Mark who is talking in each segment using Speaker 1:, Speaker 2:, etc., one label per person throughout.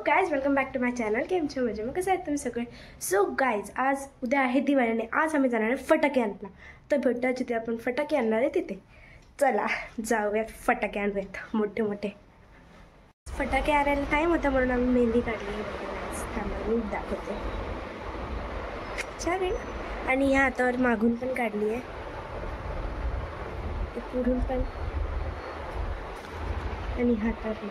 Speaker 1: Guys welcome back to my channel. केम छो मजे मग कसं आहेत तुम्ही सगळे. सो गाइज आज उद्या आहे दिवाळी आणि आज आम्ही जाणार आहे फटाके आणायला. तर भेटूया जिथे आपण फटाके आणणार आहे तिथे. चला जाऊयात फटाके आणूयात. मोठे मोठे फटाके आणायला टाईम होता म्हणून आम्ही मेहंदी काढली. त्यामुळे मी दाखवते छान. आणि ह्या हातावर मागून पण काढली आहे, पुढून पण आणि हातावर.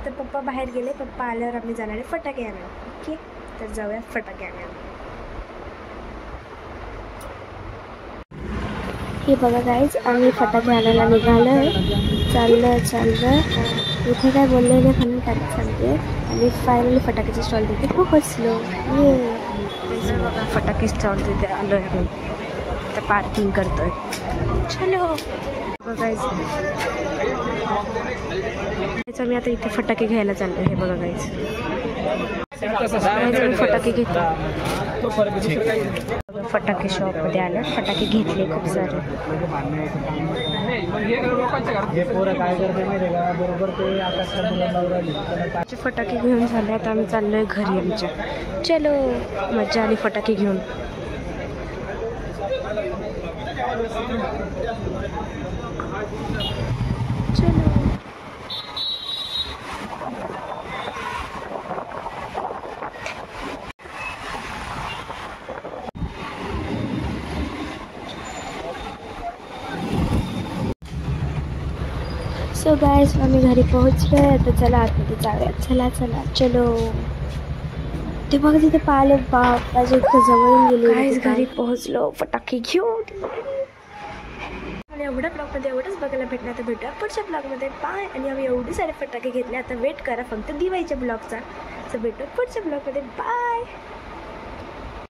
Speaker 1: तर पप्पा बाहेर गेले. पप्पा आल्यावर आम्ही जाणार आहे फटाके आणायला. ओके तर जाऊया फटाके आणायला. हे बघा गाईज आम्ही फटाके आणायला निघालो. चाललं इथे काय बोलले नाही म्हणून त्यात सांगते. आणि फायनली फटाक्याचे स्टॉल तिथे पोहोचलो. ये बघा फटाके स्टॉल तिथे आलो आहे. आम्ही तर पार्किंग करतोय. चलो गाईज मी आता इथे फटाके घ्यायला चाललो. हे बघा गाईज मी फटाके घेतो. फटाके शॉपमध्ये आलं. फटाके घेतले खूप सारे. फटाके घेऊन झाले. आता आम्ही चाललोय घरी आमच्या. चलो मजा आली फटाके घेऊन. चलो सो गाइस आम्ही घरी पोहोचलो. आता चला आतमध्ये जाऊया. चला चलो. ते बघा तिथे पाहिले बाप माझ्या इतकं जवळून गेले. गाइस घरी पोहोचलो फटाके घेऊन. आणि एवढ्या ब्लॉगमध्ये एवढंच बघायला भेटणार. तर भेटूया पुढच्या ब्लॉगमध्ये. बाय. आणि आम्ही एवढे सारे फटाके घेतले. आता वेट करा फक्त दिवाळीच्या ब्लॉगचा. तर भेटूया पुढच्या ब्लॉगमध्ये. बाय.